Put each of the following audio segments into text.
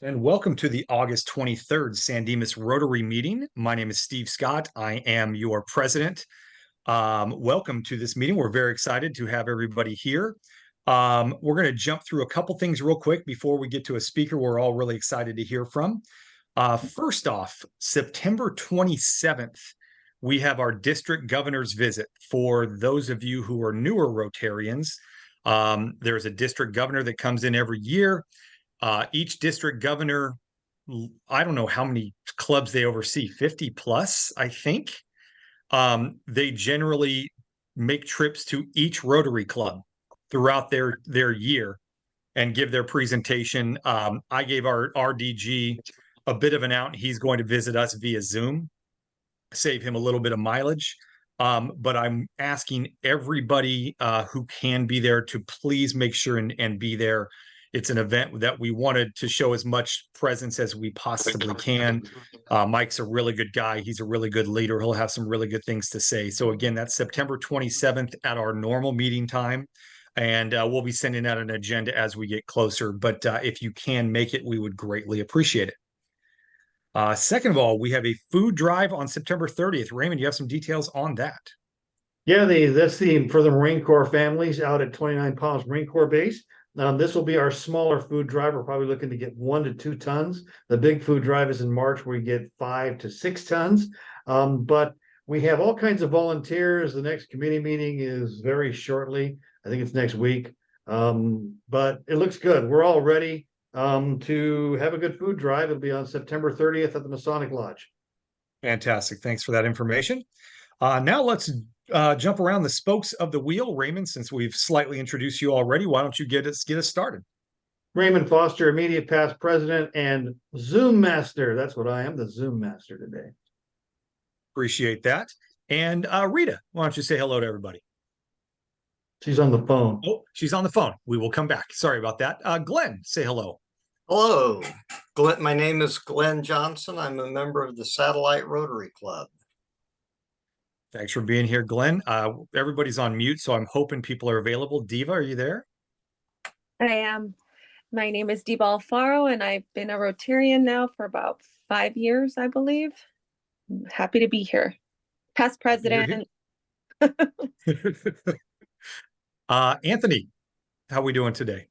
And welcome to the August 23rd San Dimas Rotary meeting. My name is Steve Scott. I am your president. Welcome to this meeting. We're very excited to have everybody here. We're going to jump through a couple things real quick before we get to a speaker we're all really excited to hear from. First off, September 27th, we have our district governor's visit. For those of you who are newer Rotarians, there's a district governor that comes in every year. Each district governor, I don't know how many clubs they oversee, 50 plus, I think. They generally make trips to each Rotary club throughout their year and give their presentation. I gave our RDG a bit of an out. He's going to visit us via Zoom, save him a little bit of mileage. But I'm asking everybody who can be there to please make sure and be there. It's an event that we wanted to show as much presence as we possibly can. Mike's a really good guy. He's a really good leader. He'll have some really good things to say. So again, that's September 27th at our normal meeting time. And we'll be sending out an agenda as we get closer. But if you can make it, we would greatly appreciate it. Second of all, we have a food drive on September 30th. Raymond, you have some details on that. Yeah, that's for the Marine Corps families out at 29 Palms Marine Corps Base. This will be our smaller food drive. We're probably looking to get 1 to 2 tons. The big food drive is in March, where we get 5 to 6 tons. But we have all kinds of volunteers. The next committee meeting is very shortly. I think it's next week. But it looks good. We're all ready to have a good food drive. It'll be on September 30th at the Masonic Lodge. Fantastic. Thanks for that information. Now let's jump around the spokes of the wheel. Raymond, since we've slightly introduced you already, why don't you get us started? Raymond Foster, immediate past president and Zoom master. That's what I am, the Zoom master today. Appreciate that. And Rita, why don't you say hello to everybody? She's on the phone. Oh, she's on the phone. We will come back. Sorry about that. Glenn, say hello. Hello, Glenn. My name is Glenn Johnson. I'm a member of the Satellite Rotary Club. Thanks for being here, Glenn. Everybody's on mute, so I'm hoping people are available. Diva, are you there? I am. My name is Diva Alfaro, and I've been a Rotarian now for about 5 years, I believe. I'm happy to be here. Past president. Anthony, how are we doing today?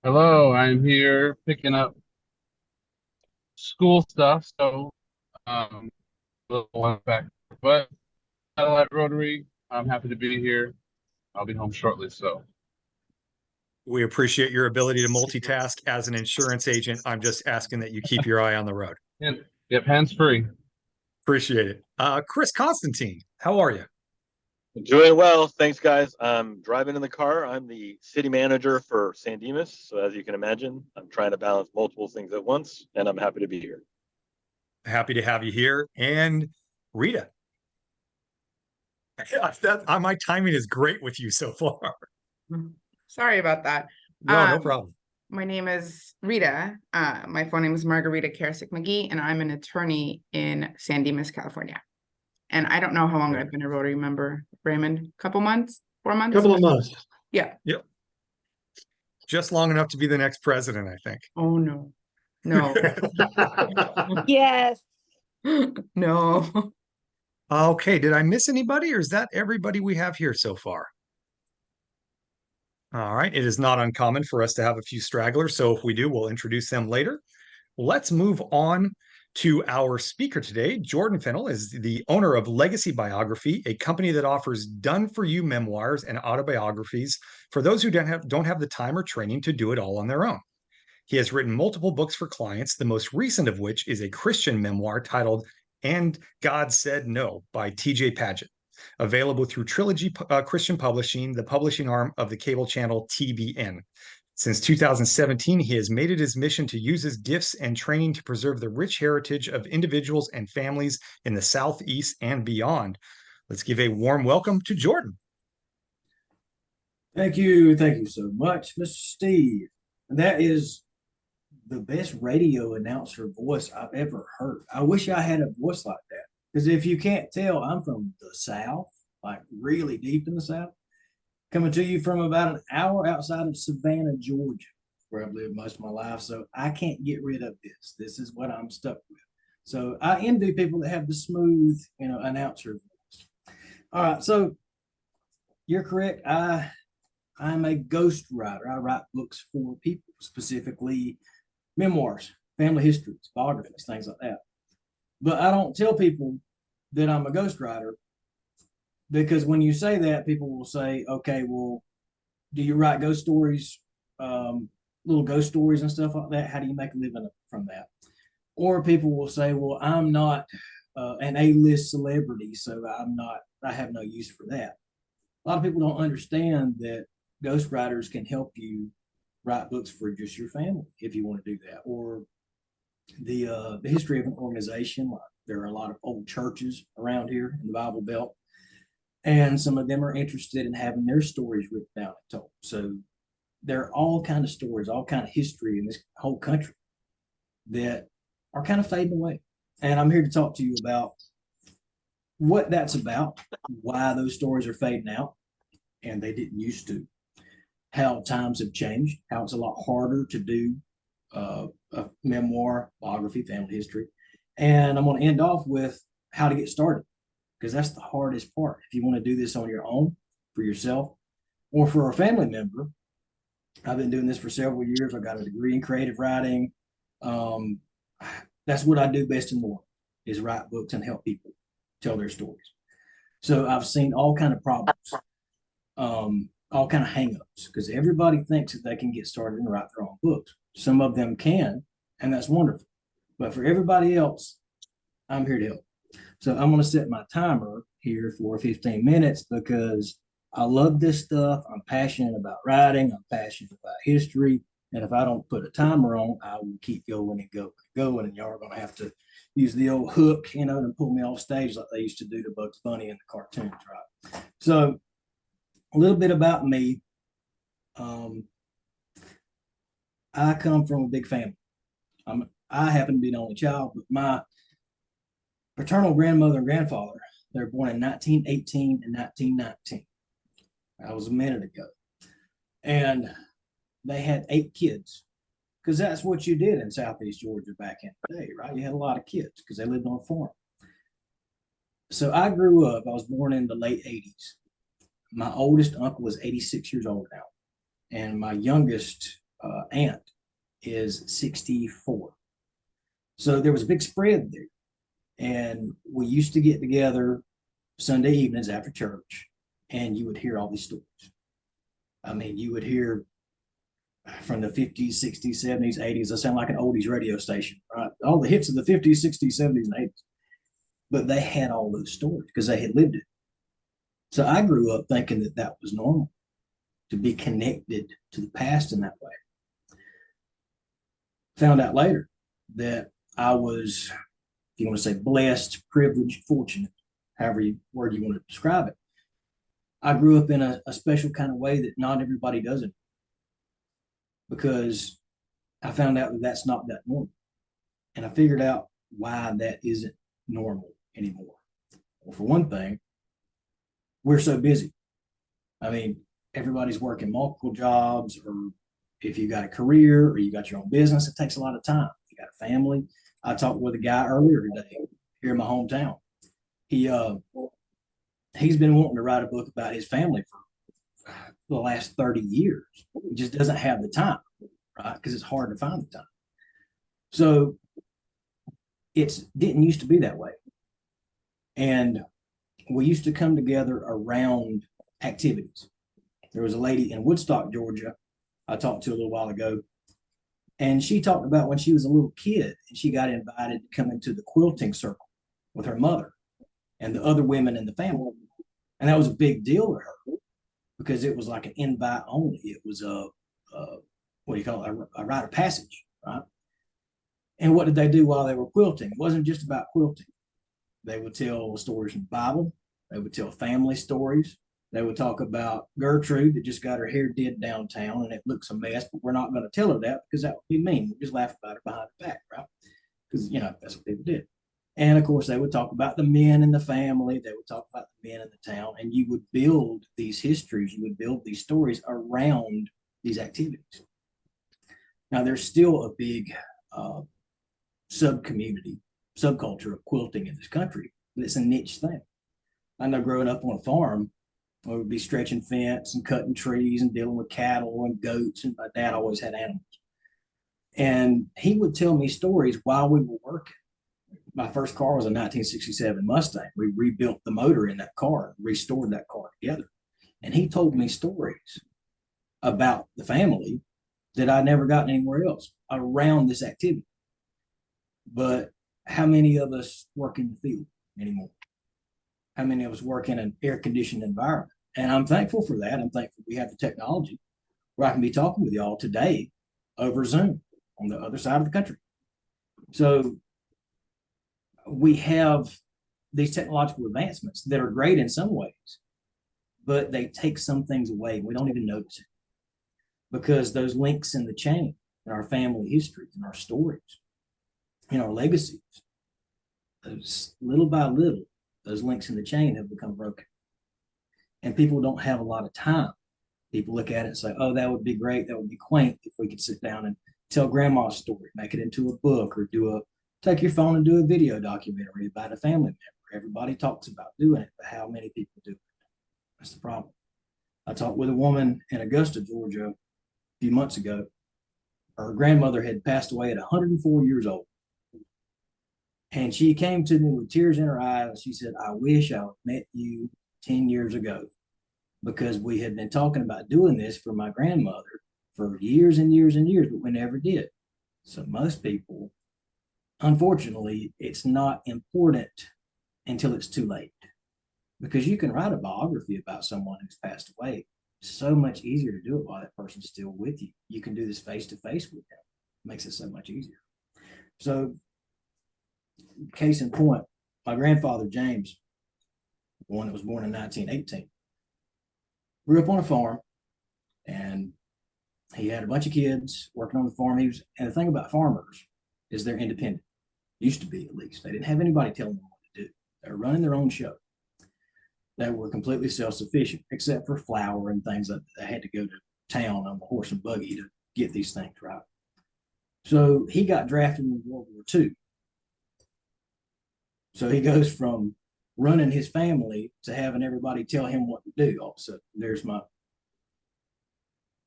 Hello, I'm here picking up school stuff, so a little one back, but Satellite Rotary, I'm happy to be here. I'll be home shortly, so. We appreciate your ability to multitask as an insurance agent. I'm just asking that you keep your eye on the road. Yep, hands-free. Appreciate it. Chris Constantine, how are you? Doing well. Thanks, guys. I'm driving in the car. I'm the city manager for San Dimas. So as you can imagine, I'm trying to balance multiple things at once, and I'm happy to be here. Happy to have you here. And Rita. My timing is great with you so far. Sorry about that. No problem. My name is Rita. My full name is Margarita Karasik McGee, and I'm an attorney in San Dimas, California. And I don't know how long I've been a Rotary member, Raymond. Couple months? 4 months? Couple of months. Yeah. Yep. Just long enough to be the next president, I think. Oh, no. No. Yes. No. Okay. Did I miss anybody, or is that everybody we have here so far? All right. It is not uncommon for us to have a few stragglers. So if we do, we'll introduce them later. Let's move on to our speaker today. Jordan Fennell is the owner of Legacy Biography, a company that offers done-for-you memoirs and autobiographies for those who don't have the time or training to do it all on their own. He has written multiple books for clients, the most recent of which is a Christian memoir titled "And God Said No" by T.J. Padgett, available through Trilogy Christian Publishing, the publishing arm of the cable channel TBN. Since 2017, he has made it his mission to use his gifts and training to preserve the rich heritage of individuals and families in the Southeast and beyond. Let's give a warm welcome to Jordan. Thank you so much, Mr. Steve. That is the best radio announcer voice I've ever heard. I wish I had a voice like that, because if you can't tell, I'm from the South, like really deep in the South. Coming to you from about an hour outside of Savannah, Georgia. where I've lived most of my life. So I can't get rid of this. This is what I'm stuck with. So I envy people that have the smooth, announcer voice. All right. So you're correct. I'm a ghostwriter. I write books for people, specifically memoirs, family histories, biographies, things like that. But I don't tell people that I'm a ghostwriter, because when you say that, people will say, okay, well, do you write ghost stories, little ghost stories and stuff like that? How do you make a living from that? Or people will say, well, I'm not an A-list celebrity, so I have no use for that. A lot of people don't understand that ghostwriters can help you write books for just your family if you want to do that. Or the history of an organization. Like, there are a lot of old churches around here in the Bible Belt, and some of them are interested in having their stories written down and told. So there are all kind of stories, all kind of history in this whole country that are kind of fading away. And I'm here to talk to you about what that's about, why those stories are fading out, and they didn't used to, how times have changed, how it's a lot harder to do a memoir, biography, family history. And I'm going to end off with how to get started, because that's the hardest part. If you want to do this on your own, for yourself, or for a family member. I've been doing this for several years. I got a degree in creative writing. That's what I do best in the world, is write books and help people tell their stories. So I've seen all kind of problems, all kind of hangups, because everybody thinks that they can get started and write their own books. Some of them can, and that's wonderful. But for everybody else, I'm here to help. So I'm going to set my timer here for 15 minutes, because I love this stuff. I'm passionate about writing. I'm passionate about history. And if I don't put a timer on, I will keep going and going and going. And y'all are going to have to use the old hook, to pull me off stage like they used to do to Bugs Bunny in the cartoons, right? So a little bit about me. I come from a big family. I happen to be the only child, but my paternal grandmother and grandfather, they were born in 1918 and 1919. That was a minute ago. And they had 8 kids, because that's what you did in Southeast Georgia back in the day, right? You had a lot of kids because they lived on a farm. So I grew up, I was born in the late 80s. My oldest uncle was 86 years old now. And my youngest aunt is 64. So there was a big spread there. And we used to get together Sunday evenings after church, and you would hear all these stories. I mean, you would hear from the 50s, 60s, 70s, 80s. I sound like an oldies radio station, right? All the hits of the 50s, 60s, 70s, and 80s. But they had all those stories because they had lived it. So I grew up thinking that that was normal, to be connected to the past in that way. Found out later that I was, if you want to say blessed, privileged, fortunate, however word you want to describe it. I grew up in a special kind of way that not everybody does it, because I found out that that's not that normal. And I figured out why that isn't normal anymore. Well, for one thing, we're so busy. I mean, everybody's working multiple jobs, or if you got a career or you got your own business, it takes a lot of time. You got a family. I talked with a guy earlier today here in my hometown. He's been wanting to write a book about his family for the last 30 years. He just doesn't have the time, right? Because it's hard to find the time. So it didn't used to be that way. And we used to come together around activities. There was a lady in Woodstock, Georgia, I talked to a little while ago, and she talked about when she was a little kid and she got invited to come into the quilting circle with her mother and the other women in the family. And that was a big deal to her, because it was like an invite only. It was what do you call it? A rite of passage, right? And what did they do while they were quilting? It wasn't just about quilting. They would tell stories from the Bible. They would tell family stories. They would talk about Gertrude that just got her hair did downtown and it looks a mess, but we're not going to tell her that because that would be mean. We'll just laugh about it behind the back, right? Because, that's what people did. And of course, they would talk about the men in the family. They would talk about the men in the town, and you would build these histories. You would build these stories around these activities. Now, there's still a big subculture of quilting in this country, but it's a niche thing. I know growing up on a farm, we would be stretching fence and cutting trees and dealing with cattle and goats, and my dad always had animals. And he would tell me stories while we were working. My first car was a 1967 Mustang. We rebuilt the motor in that car, restored that car together. And he told me stories about the family that I never gotten anywhere else around this activity. But how many of us work in the field anymore? How many of us work in an air-conditioned environment? And I'm thankful for that. I'm thankful we have the technology where I can be talking with y'all today over Zoom on the other side of the country. So we have these technological advancements that are great in some ways, but they take some things away. We don't even notice it because those links in the chain in our family histories, in our stories, in our legacies, those little by little, those links in the chain have become broken. And people don't have a lot of time. People look at it and say, oh, that would be great. That would be quaint if we could sit down and tell grandma's story, make it into a book, or take your phone and do a video documentary about a family member. Everybody talks about doing it, but how many people do it? That's the problem. I talked with a woman in Augusta, Georgia, a few months ago. Her grandmother had passed away at 104 years old. And she came to me with tears in her eyes. And she said, I wish I met you 10 years ago, because we had been talking about doing this for my grandmother for years and years and years, but we never did. So most people, unfortunately, it's not important until it's too late, because you can write a biography about someone who's passed away. It's so much easier to do it while that person's still with you. You can do this face to face with them. It makes it so much easier. So case in point, my grandfather, James, the one that was born in 1918, grew up on a farm, and he had a bunch of kids working on the farm. And the thing about farmers is they're independent. Used to be, at least. They didn't have anybody telling them what to do. They were running their own show. They were completely self-sufficient, except for flour and things that they had to go to town on the horse and buggy to get these things right. So he got drafted in World War II. So he goes from running his family to having everybody tell him what to do. All of a sudden, there's my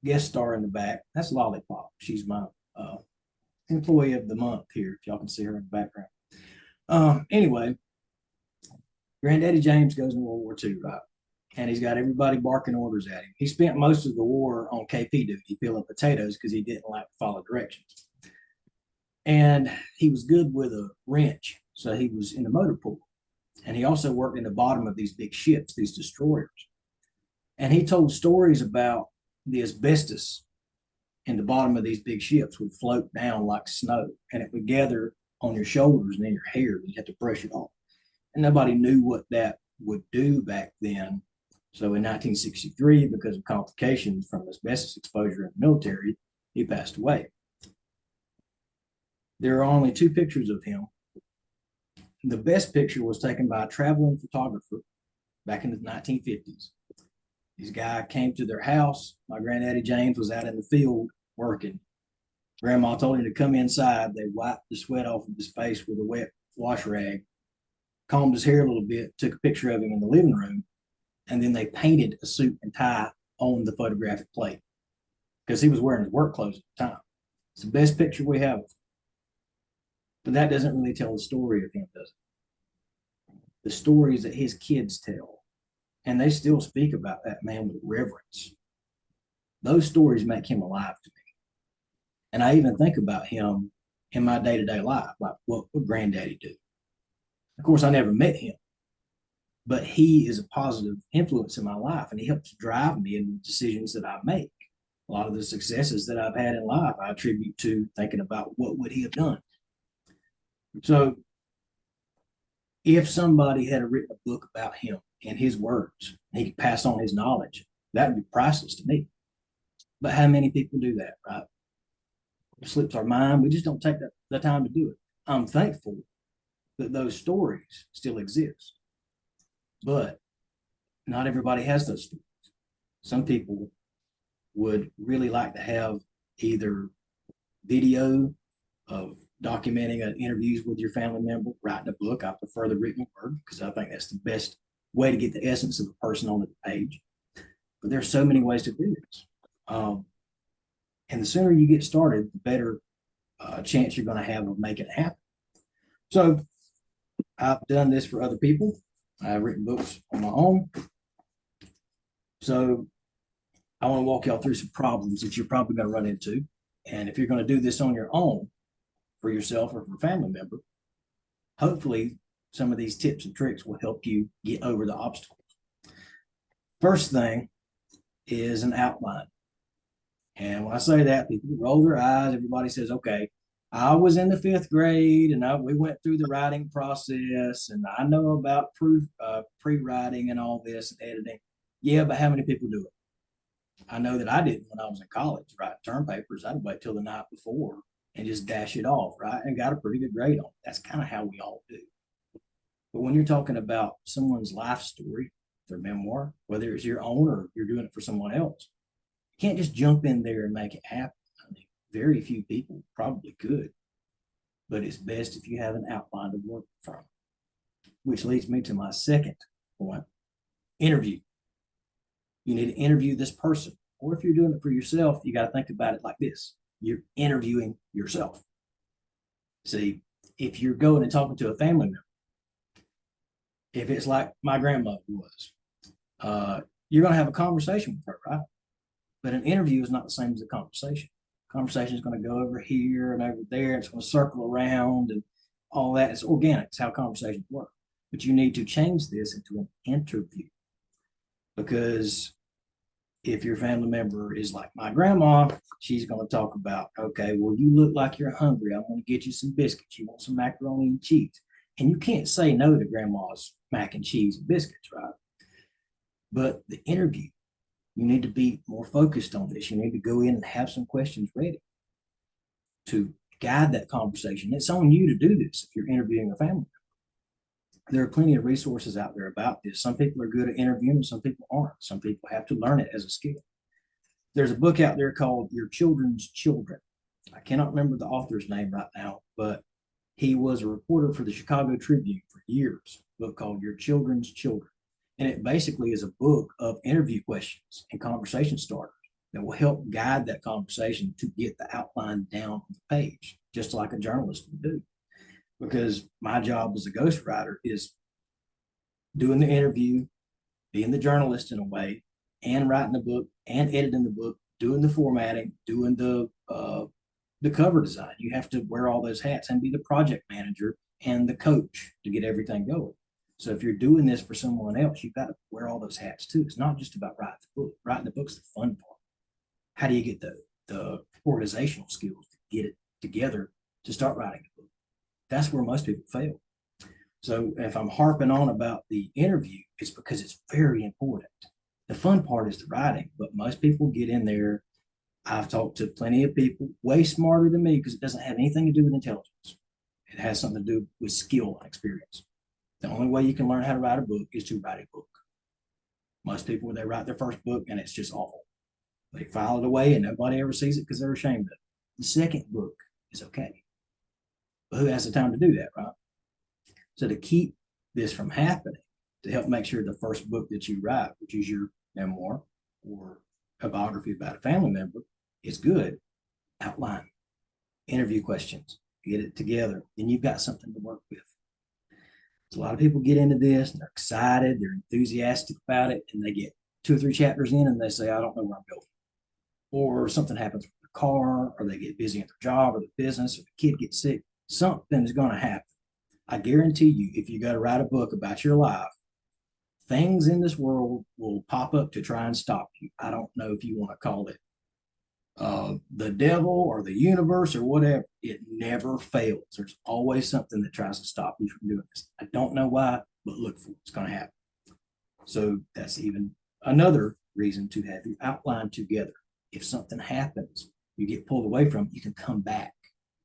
guest star in the back. That's Lollipop. She's my employee of the month here, if y'all can see her in the background. Anyway, Granddaddy James goes in World War II, right? And he's got everybody barking orders at him. He spent most of the war on KP duty, peeling potatoes, because he didn't like to follow directions. And he was good with a wrench, so he was in the motor pool. And he also worked in the bottom of these big ships, these destroyers. And he told stories about the asbestos in the bottom of these big ships would float down like snow, and it would gather on your shoulders and in your hair, and you had to brush it off. And nobody knew what that would do back then. So in 1963, because of complications from asbestos exposure in the military, he passed away. There are only 2 pictures of him. The best picture was taken by a traveling photographer back in the 1950s. This guy came to their house. My granddaddy James was out in the field working. Grandma told him to come inside. They wiped the sweat off of his face with a wet wash rag, combed his hair a little bit, took a picture of him in the living room, and then they painted a suit and tie on the photographic plate because he was wearing his work clothes at the time. It's the best picture we have. But that doesn't really tell the story of him, does it? The stories that his kids tell, and they still speak about that man with reverence. Those stories make him alive to me. And I even think about him in my day-to-day life, like what would Granddaddy do? Of course, I never met him, but he is a positive influence in my life, and he helps drive me in the decisions that I make. A lot of the successes that I've had in life, I attribute to thinking about what would he have done. So if somebody had written a book about him in his words, he could pass on his knowledge, that would be priceless to me. But how many people do that, right? It slips our mind. We just don't take the time to do it. I'm thankful that those stories still exist, but not everybody has those stories. Some people would really like to have either video of documenting interviews with your family member, writing a book. I prefer the written word because I think that's the best way to get the essence of a person on the page. But there's so many ways to do this. And the sooner you get started, the better chance you're going to have of making it happen. So I've done this for other people. I've written books on my own. So I want to walk y'all through some problems that you're probably going to run into. And if you're going to do this on your own for yourself or for a family member, hopefully some of these tips and tricks will help you get over the obstacles. First thing is an outline. And when I say that, people roll their eyes. Everybody says, okay, I was in the 5th grade and we went through the writing process and I know about pre-writing and all this and editing. Yeah, but how many people do it? I know that I didn't when I was in college, write term papers. I'd wait till the night before and just dash it off, right? And got a pretty good grade on it. That's kind of how we all do. But when you're talking about someone's life story, their memoir, whether it's your own or you're doing it for someone else, you can't just jump in there and make it happen. I mean, very few people probably could, but it's best if you have an outline to work from, which leads me to my second point, interview. You need to interview this person. Or if you're doing it for yourself, you got to think about it like this. You're interviewing yourself. See, if you're going and talking to a family member, if it's like my grandmother was, you're going to have a conversation with her, right? But an interview is not the same as a conversation. Conversation is going to go over here and over there. It's going to circle around and all that. It's organic. It's how conversations work. But you need to change this into an interview. Because if your family member is like my grandma, she's going to talk about, okay, well, you look like you're hungry. I'm going to get you some biscuits. You want some macaroni and cheese. And you can't say no to grandma's mac and cheese and biscuits, right? But the interview, you need to be more focused on this. You need to go in and have some questions ready to guide that conversation. It's on you to do this if you're interviewing a family member. There are plenty of resources out there about this. Some people are good at interviewing and some people aren't. Some people have to learn it as a skill. There's a book out there called Your Children's Children. I cannot remember the author's name right now, but he was a reporter for the Chicago Tribune for years, a book called Your Children's Children. And it basically is a book of interview questions and conversation starters that will help guide that conversation to get the outline down on the page, just like a journalist would do. Because my job as a ghostwriter is doing the interview, being the journalist in a way, and writing the book, and editing the book, doing the formatting, doing the cover design. You have to wear all those hats and be the project manager and the coach to get everything going. So if you're doing this for someone else, you've got to wear all those hats too. It's not just about writing the book. Writing the book's the fun part. How do you get the organizational skills to get it together to start writing a book? That's where most people fail. So if I'm harping on about the interview, it's because it's very important. The fun part is the writing, but most people get in there. I've talked to plenty of people way smarter than me because it doesn't have anything to do with intelligence. It has something to do with skill and experience. The only way you can learn how to write a book is to write a book. Most people, they write their first book and it's just awful. They file it away and nobody ever sees it because they're ashamed of it. The second book is okay. But who has the time to do that, right? So to keep this from happening, to help make sure the first book that you write, which is your memoir or a biography about a family member, is good, outline, interview questions, get it together, then you've got something to work with. So a lot of people get into this and they're excited, they're enthusiastic about it, and they get 2 or 3 chapters in and they say, I don't know where I'm going. Or something happens with their car, or they get busy at their job or their business, or the kid gets sick. Something is going to happen. I guarantee you, if you got to write a book about your life, things in this world will pop up to try and stop you. I don't know if you want to call it the devil or the universe or whatever. It never fails. There's always something that tries to stop you from doing this. I don't know why, but look for it. It's going to happen. So that's even another reason to have your outline together. If something happens, you get pulled away from it, you can come back.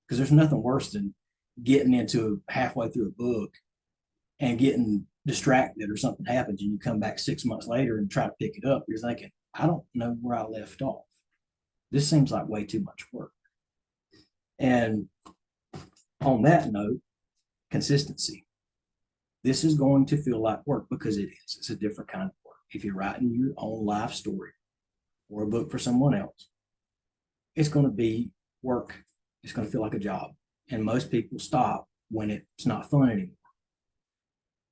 Because there's nothing worse than getting into halfway through a book and getting distracted or something happens and you come back 6 months later and try to pick it up. You're thinking, I don't know where I left off. This seems like way too much work. And on that note, consistency. This is going to feel like work because it is. It's a different kind of work. If you're writing your own life story or a book for someone else, it's going to be work. It's going to feel like a job. And most people stop when it's not fun anymore.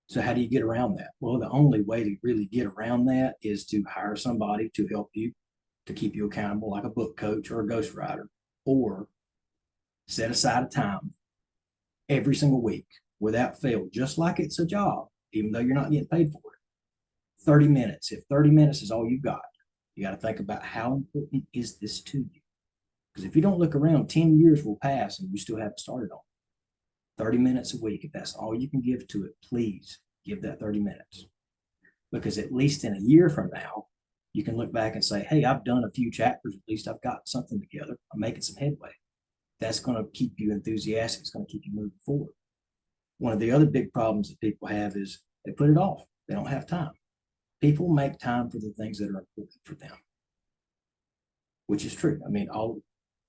So how do you get around that? Well, the only way to really get around that is to hire somebody to help you, to keep you accountable, like a book coach or a ghostwriter, or set aside a time every single week without fail, just like it's a job, even though you're not getting paid for it. 30 minutes. If 30 minutes is all you got to think about how important is this to you? Because if you don't look around, 10 years will pass and you still haven't started on it. 30 minutes a week, if that's all you can give to it, please give that 30 minutes. Because at least in a year from now, you can look back and say, hey, I've done a few chapters. At least I've got something together. I'm making some headway. That's going to keep you enthusiastic. It's going to keep you moving forward. One of the other big problems that people have is they put it off. They don't have time. People make time for the things that are important for them, which is true. I mean, all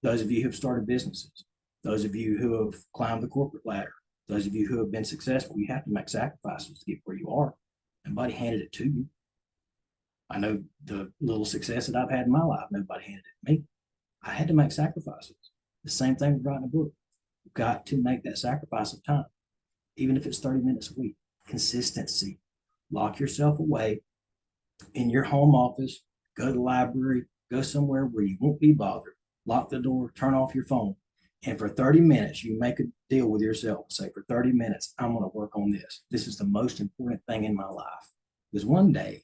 those of you who have started businesses, those of you who have climbed the corporate ladder, those of you who have been successful, you have to make sacrifices to get where you are. Nobody handed it to you. I know the little success that I've had in my life, nobody handed it to me. I had to make sacrifices. The same thing with writing a book. You've got to make that sacrifice of time, even if it's 30 minutes a week. Consistency. Lock yourself away in your home office, go to the library, go somewhere where you won't be bothered. Lock the door, turn off your phone. And for 30 minutes, you make a deal with yourself. Say, for 30 minutes, I'm going to work on this. This is the most important thing in my life. Because one day,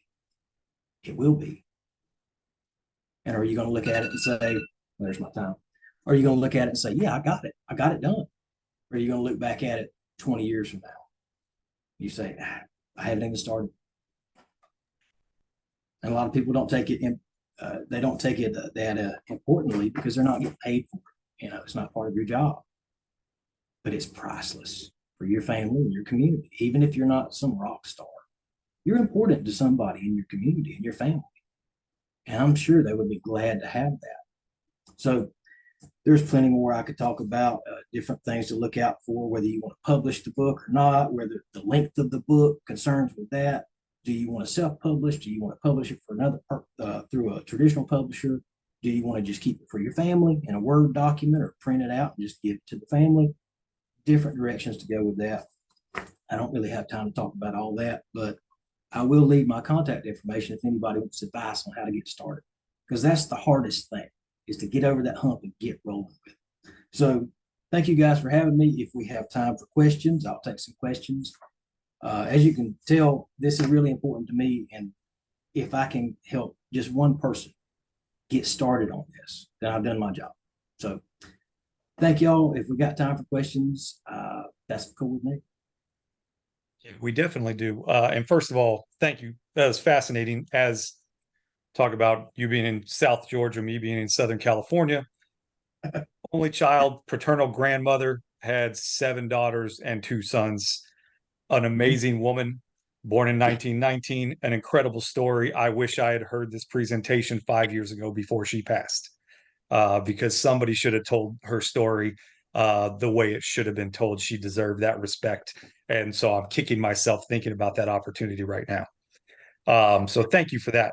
it will be. And are you going to look at it and say, well, there's my time? Or are you going to look at it and say, yeah, I got it. I got it done. Or are you going to look back at it 20 years from now? You say, I haven't even started. And a lot of people don't take it in, they don't take it that importantly because they're not getting paid for it. You know, it's not part of your job. But it's priceless for your family and your community. Even if you're not some rock star, you're important to somebody in your community and your family. And I'm sure they would be glad to have that. So there's plenty more I could talk about, different things to look out for, whether you want to publish the book or not, whether the length of the book concerns with that. Do you want to self-publish? Do you want to publish it for another through a traditional publisher? Do you want to just keep it for your family in a Word document or print it out and just give it to the family? Different directions to go with that. I don't really have time to talk about all that, but I will leave my contact information if anybody wants advice on how to get started, because that's the hardest thing, is to get over that hump and get rolling with it. So thank you guys for having me. If we have time for questions, I'll take some questions. As you can tell, this is really important to me. And if I can help just one person get started on this, then I've done my job. So thank y'all. If we got time for questions, that's cool with me. We definitely do. And first of all, thank you. That was fascinating. As talk about you being in South Georgia, me being in Southern California. Only child, paternal grandmother, had 7 daughters and 2 sons. An amazing woman, born in 1919, an incredible story. I wish I had heard this presentation 5 years ago before she passed, because somebody should have told her story the way it should have been told. She deserved that respect. And so I'm kicking myself thinking about that opportunity right now. So thank you for that.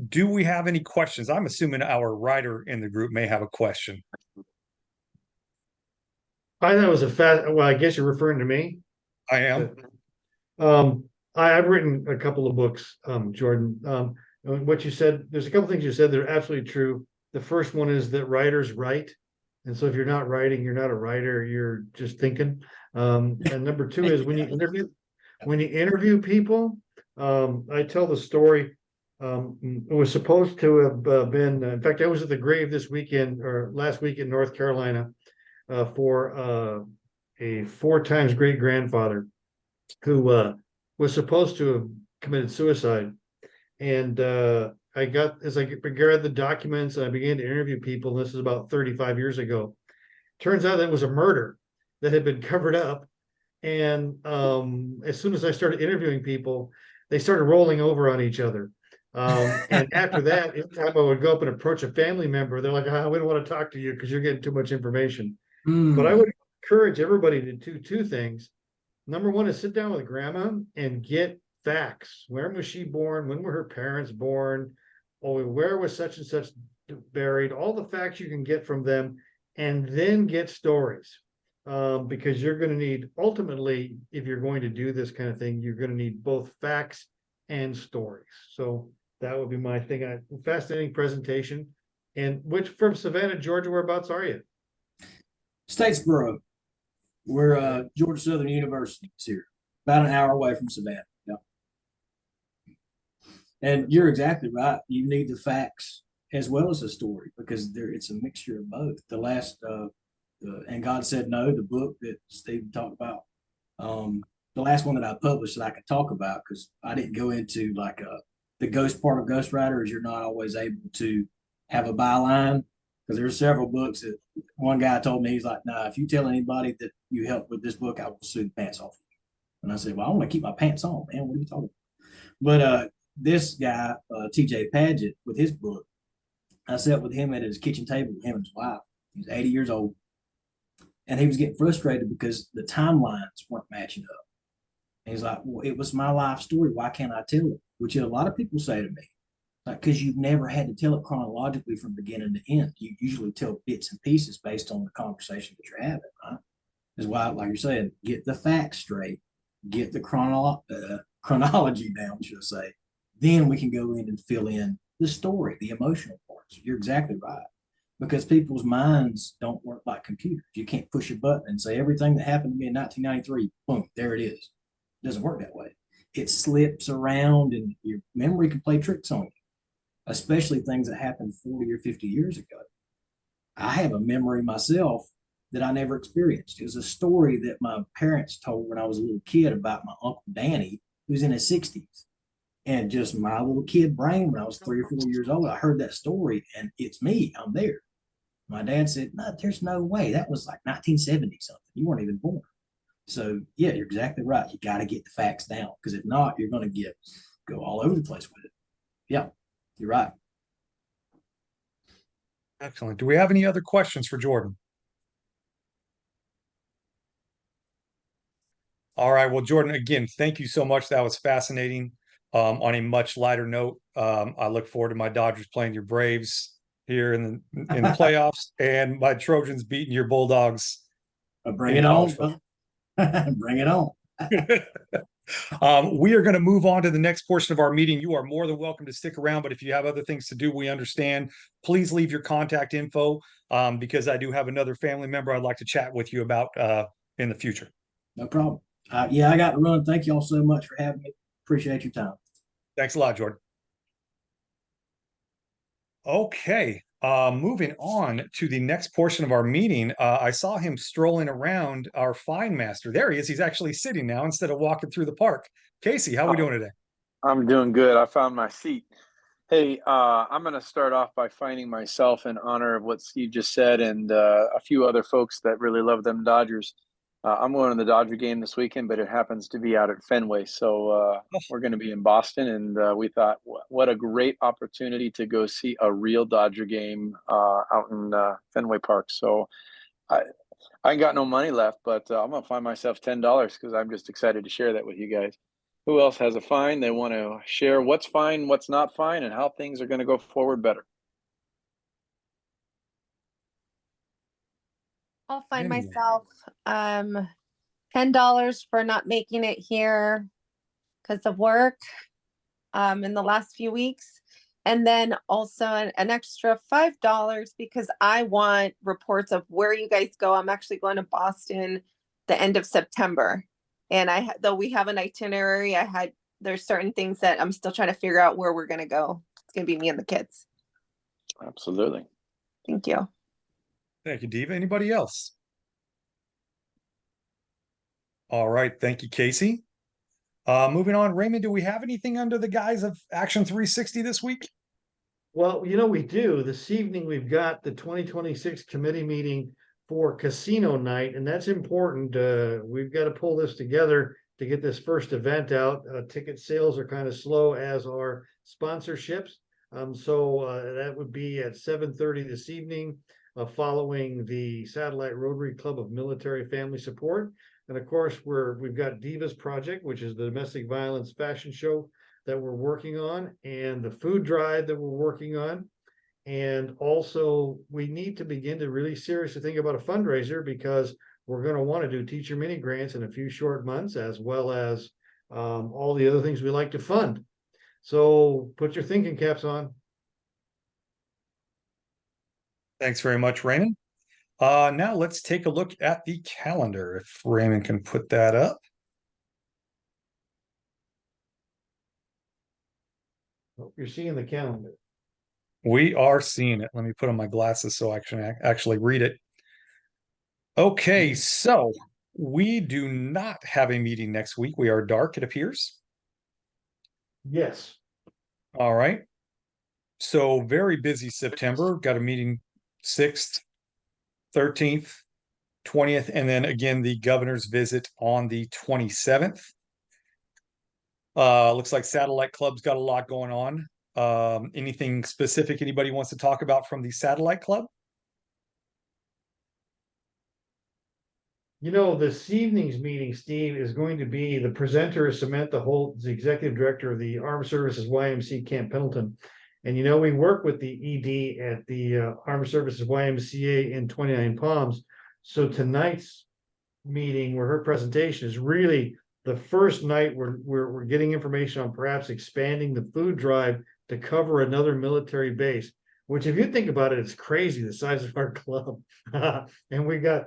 Do we have any questions? I'm assuming our writer in the group may have a question. I thought it was well, I guess you're referring to me. I am. I've written a couple of books, Jordan. What you said, there's a couple things you said that are absolutely true. The first one is that writers write. And so if you're not writing, you're not a writer, you're just thinking. And number 2 is when you interview people, I tell the story. It was supposed to have been, in fact, I was at the grave this weekend or last week in North Carolina for a 4 times great grandfather who was supposed to have committed suicide. And as I grabbed the documents and I began to interview people, this is about 35 years ago, turns out that it was a murder that had been covered up. And as soon as I started interviewing people, they started rolling over on each other. And after that, every time I would go up and approach a family member, they're like, we don't want to talk to you because you're getting too much information. But I would encourage everybody to do two things. Number one is sit down with grandma and get facts. When was she born? When were her parents born? Or where was such and such buried? All the facts you can get from them, and then get stories. Because you're going to need, ultimately, if you're going to do this kind of thing, you're going to need both facts and stories. So that would be my thing. Fascinating presentation. And which, from Savannah, Georgia, whereabouts are you? Statesboro. We're Georgia Southern University is here, about an hour away from Savannah. Yeah. And you're exactly right. You need the facts as well as the story, because it's a mixture of both. The last And God Said No, the book that Steve talked about, the last one that I published that I could talk about, because I didn't go into like the ghost part of Ghostwriter is you're not always able to have a byline, because there's several books that one guy told me, he's like, nah, if you tell anybody that you helped with this book, I will sue the pants off you. And I said, well, I want to keep my pants on, man. What are you talking about? But this guy, TJ Padgett, with his book, I sat with him at his kitchen table with him and his wife. He's 80 years old. And he was getting frustrated because the timelines weren't matching up. And he's like, well, it was my life story. Why can't I tell it? Which a lot of people say to me, like, because you've never had to tell it chronologically from beginning to end. You usually tell bits and pieces based on the conversation that you're having, right? Is why, like you're saying, get the facts straight, get the chronology down, should I say. Then we can go in and fill in the story, the emotional parts. You're exactly right. Because people's minds don't work like computers. You can't push a button and say everything that happened to me in 1993, boom, there it is. It doesn't work that way. It slips around and your memory can play tricks on you, especially things that happened 40 or 50 years ago. I have a memory myself that I never experienced. It was a story that my parents told when I was a little kid about my Uncle Danny, who's in his 60s. And just my little kid brain, when I was 3 or 4 years old, I heard that story and it's me, I'm there. My dad said, no, there's no way. That was like 1970 something. You weren't even born. So yeah, you're exactly right. You got to get the facts down, because if not, you're going to go all over the place with it. Yeah, you're right. Excellent. Do we have any other questions for Jordan? All right. Well, Jordan, again, thank you so much. That was fascinating. On a much lighter note, I look forward to my Dodgers playing your Braves here in the playoffs, and my Trojans beating your Bulldogs. Bring it on. Bring it on. We are going to move on to the next portion of our meeting. You are more than welcome to stick around, but if you have other things to do, we understand. Please leave your contact info, because I do have another family member I'd like to chat with you about in the future. No problem. Yeah, I got to run. Thank you all so much for having me. Appreciate your time. Thanks a lot, Jordan. Okay, moving on to the next portion of our meeting. I saw him strolling around our fine master. There he is. He's actually sitting now instead of walking through the park. Casey, how are we doing today? I'm doing good. I found my seat. Hey, I'm going to start off by finding myself in honor of what Steve just said, and a few other folks that really love them Dodgers. I'm going to the Dodger game this weekend, but it happens to be out at Fenway. So we're going to be in Boston, and we thought, what a great opportunity to go see a real Dodger game out in Fenway Park. So I ain't got no money left, but I'm going to find myself $10 because I'm just excited to share that with you guys. Who else has a fine? They want to share what's fine, what's not fine, and how things are going to go forward better. I'll find myself $10 for not making it here because of work in the last few weeks. And then also an extra $5 because I want reports of where you guys go. I'm actually going to Boston the end of September. And though we have an itinerary, there's certain things that I'm still trying to figure out where we're going to go. It's going to be me and the kids. Absolutely. Thank you. Thank you, Diva. Anybody else? All right. Thank you, Casey. Moving on, Raymond, do we have anything under the guise of Action 360 this week? Well, we do. This evening, we've got the 2026 committee meeting for casino night, and that's important. We've got to pull this together to get this first event out. Ticket sales are kind of slow, as are sponsorships. So that would be at 7:30 this evening, following the Satellite Rotary Club of Military Family Support. And of course, we've got Dimas Project, which is the domestic violence fashion show that we're working on, and the food drive that we're working on. And also, we need to begin to really seriously think about a fundraiser, because we're going to want to do teacher mini grants in a few short months, as well as all the other things we like to fund. So put your thinking caps on. Thanks very much, Raymond. Now let's take a look at the calendar, if Raymond can put that up. Hope you're seeing the calendar. We are seeing it. Let me put on my glasses so I can actually read it. Okay, so we do not have a meeting next week. We are dark, it appears. Yes. All right. So very busy September. Got a meeting 6th, 13th, 20th, and then again the governor's visit on the 27th. Looks like Satellite Club's got a lot going on. Anything specific anybody wants to talk about from the Satellite Club? You know, this evening's meeting, Steve, is going to be, the presenter is Samantha Holt, the executive director of the Armed Services YMCA Camp Pendleton. And you know, we work with the ED at the Armed Services YMCA in 29 Palms. So tonight's meeting, where her presentation is really the first night we're getting information on perhaps expanding the food drive to cover another military base. Which, if you think about it, it's crazy the size of our club. And we got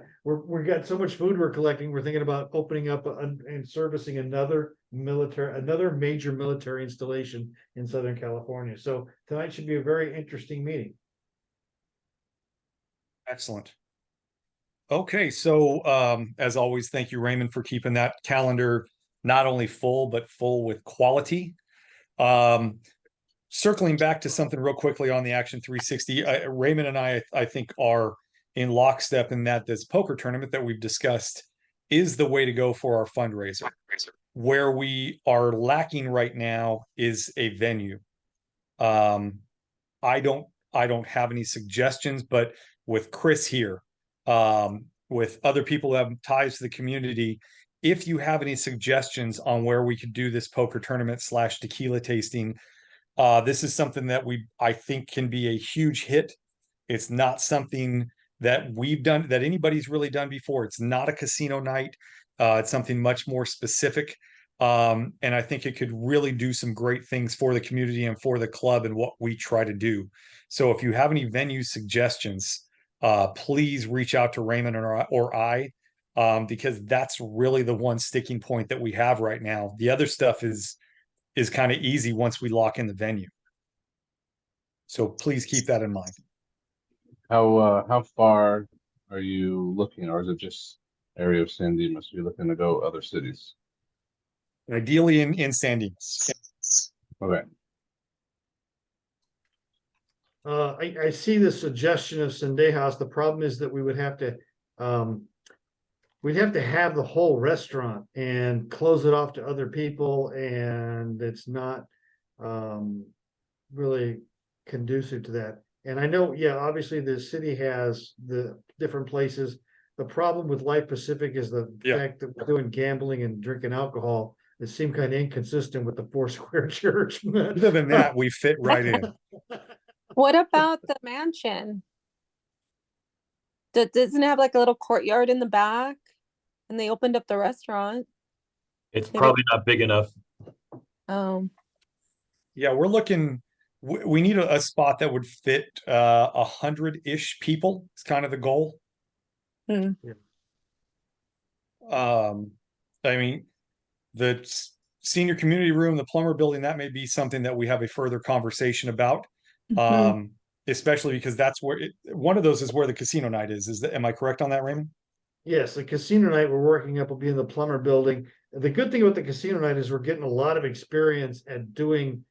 so much food we're collecting. We're thinking about opening up and servicing another major military installation in Southern California. So tonight should be a very interesting meeting. Excellent. Okay, so as always, thank you, Raymond, for keeping that calendar not only full, but full with quality. Circling back to something real quickly on the Action 360, Raymond and I think are in lockstep in that this poker tournament that we've discussed is the way to go for our fundraiser. Where we are lacking right now is a venue. I don't have any suggestions, but with Chris here, with other people who have ties to the community, if you have any suggestions on where we could do this poker tournament / tequila tasting, this is something that I think can be a huge hit. It's not something that we've done, that anybody's really done before. It's not a casino night. It's something much more specific. And I think it could really do some great things for the community and for the club and what we try to do. So if you have any venue suggestions, please reach out to Raymond or I, because that's really the one sticking point that we have right now. The other stuff is kind of easy once we lock in the venue. So please keep that in mind. How far are you looking, or is it just area of San Dimas? Are you looking to go other cities? Ideally in San Dimas. Okay. I see the suggestion of Sendejas. The problem is that we'd have to have the whole restaurant and close it off to other people, and it's not really conducive to that. And I know, yeah, obviously the city has the different places. The problem with Life Pacific is the fact that we're doing gambling and drinking alcohol. It seemed kind of inconsistent with the Foursquare Church. Other than that, we fit right in. What about the mansion? Doesn't it have like a little courtyard in the back? And they opened up the restaurant. It's probably not big enough. Oh. Yeah, we're looking, we need a spot that would fit 100-ish people. It's kind of the goal. Hmm. I mean, the senior community room, the plumber building, that may be something that we have a further conversation about. Mhm. Especially because that's where one of those is where the casino night is. Am I correct on that, Raymond? Yes, the casino night we're working up will be in the plumber building. The good thing about the casino night is we're getting a lot of experience at doing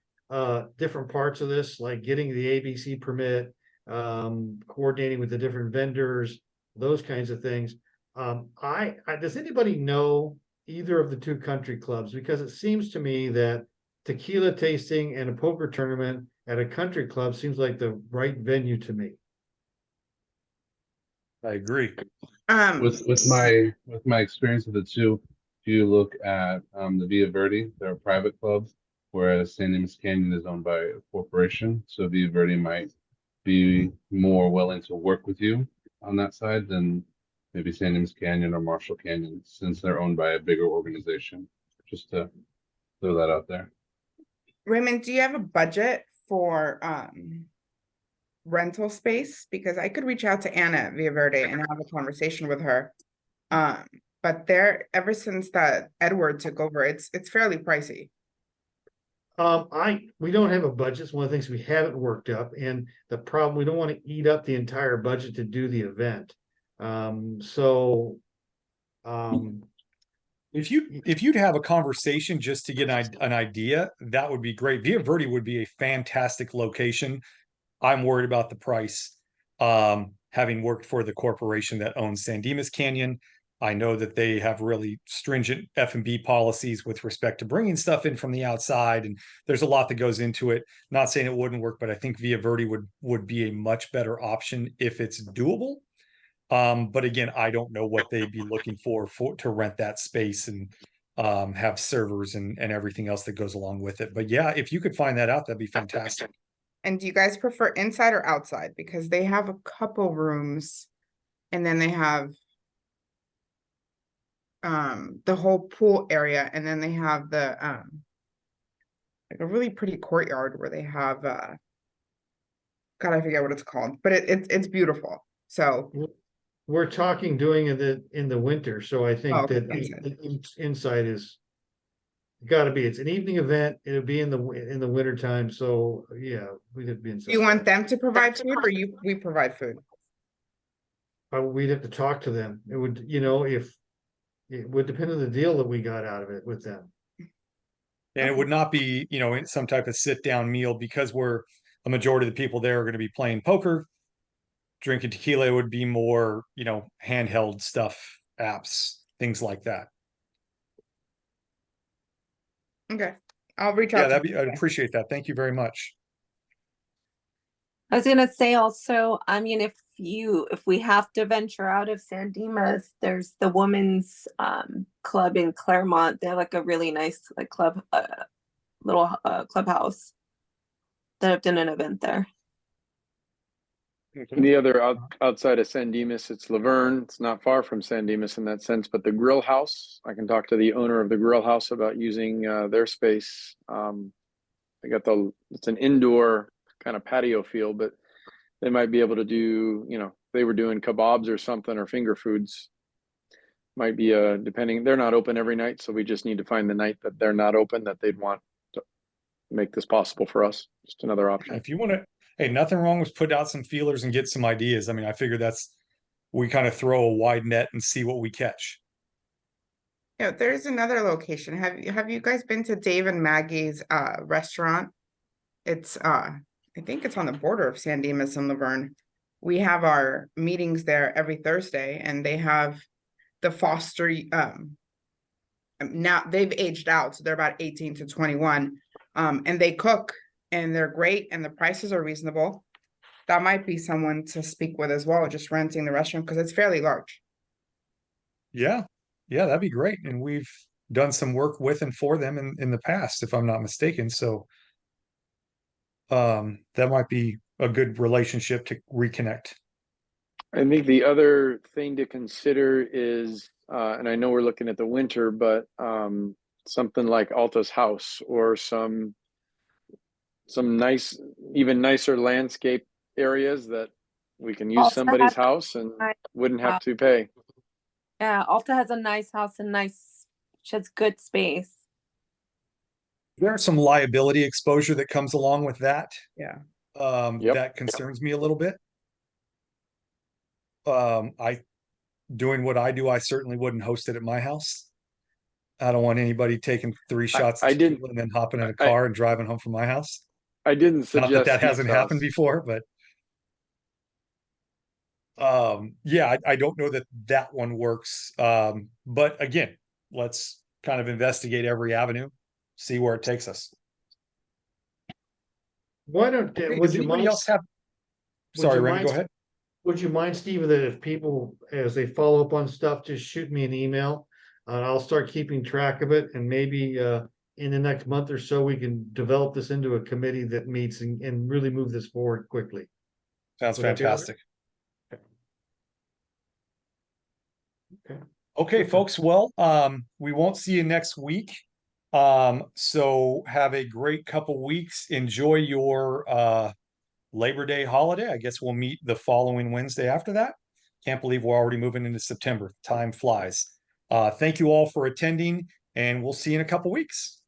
different parts of this, like getting the ABC permit, coordinating with the different vendors, those kinds of things. Does anybody know either of the two country clubs? Because it seems to me that tequila tasting and a poker tournament at a country club seems like the right venue to me. I agree. With my experience with the two, if you look at the Via Verde, they're a private club, whereas San Dimas Canyon is owned by a corporation. So Via Verde might be more willing to work with you on that side than maybe San Dimas Canyon or Marshall Canyon, since they're owned by a bigger organization. Just to throw that out there. Raymond, do you have a budget for rental space? Because I could reach out to Anna at Via Verde and have a conversation with her. But ever since that Edward took over, it's fairly pricey. We don't have a budget. It's one of the things we haven't worked up, and the problem, we don't want to eat up the entire budget to do the event. If you'd have a conversation just to get an idea, that would be great. Via Verde would be a fantastic location. I'm worried about the price. Having worked for the corporation that owns San Dimas Canyon, I know that they have really stringent F&B policies with respect to bringing stuff in from the outside, and there's a lot that goes into it. Not saying it wouldn't work, but I think Via Verde would be a much better option if it's doable. But again, I don't know what they'd be looking for to rent that space and have servers and everything else that goes along with it. But yeah, if you could find that out, that'd be fantastic. And do you guys prefer inside or outside? Because they have a couple rooms, and then they have the whole pool area, and then they have the like a really pretty courtyard where they have God, I forget what it's called, but it's beautiful. So we're talking doing it in the winter, so I think okay, that inside is got to be. It's an evening event. It'll be in the winter time, so yeah, we'd have to be inside. Do you want them to provide food, or we provide food? We'd have to talk to them. It would, if it would depend on the deal that we got out of it with them. And it would not be, some type of sit down meal, because a majority of the people there are going to be playing poker, drinking tequila. It would be more, handheld stuff, apps, things like that. Okay, I'll reach out. Yeah, I'd appreciate that. Thank you very much. I was gonna say also, I mean, if we have to venture out of San Dimas, there's the women's club in Claremont. They have like a really nice club, little clubhouse that have done an event there. The other outside of San Dimas, it's Laverne. It's not far from San Dimas in that sense, but the Grill House, I can talk to the owner of the Grill House about using their space. It's an indoor kind of patio feel, but they might be able to do, they were doing kebabs or something, or finger foods. Might be depending, they're not open every night, so we just need to find the night that they're not open that they'd want to make this possible for us. Just another option. If you want to, hey, nothing wrong with put out some feelers and get some ideas. I mean, I figure we kind of throw a wide net and see what we catch. Yeah, there's another location. Have you guys been to Dave and Maggie's restaurant? It's I think it's on the border of San Dimas and Laverne. We have our meetings there every Thursday, and they have the foster. Now they've aged out, so they're about 18 to 21, and they cook, and they're great, and the prices are reasonable. That might be someone to speak with as well, just renting the restaurant, because it's fairly large. Yeah, that'd be great. And we've done some work with and for them in the past, if I'm not mistaken. So that might be a good relationship to reconnect. I think the other thing to consider is, and I know we're looking at the winter, but something like Alta's house, or some nice, even nicer landscape areas that we can use Alta somebody's house and wouldn't have to pay. Yeah, Alta has a nice house and she has good space. There's some liability exposure that comes along with that. Yeah. That concerns me a little bit. Doing what I do, I certainly wouldn't host it at my house. I don't want anybody taking 3 shots and then hopping in a car and driving home from my house. I didn't suggest not that hasn't happened before, but yeah, I don't know that one works. But again, let's kind of investigate every avenue, see where it takes us. Why don't, Okay, would does you anybody mind? else have? would Sorry, you Raymond, mind- go ahead. Would you mind, Steve, that if people, as they follow up on stuff, just shoot me an email? And I'll start keeping track of it, and maybe in the next month or so, we can develop this into a committee that meets and really move this forward quickly. Sounds Would that be all right? fantastic. Okay. Okay, Super. folks, well, we won't see you next week. So have a great couple weeks. Enjoy your Labor Day holiday. I guess we'll meet the following Wednesday after that. Can't believe we're already moving into September. Time flies. Thank you all for attending, and we'll see you in a couple weeks.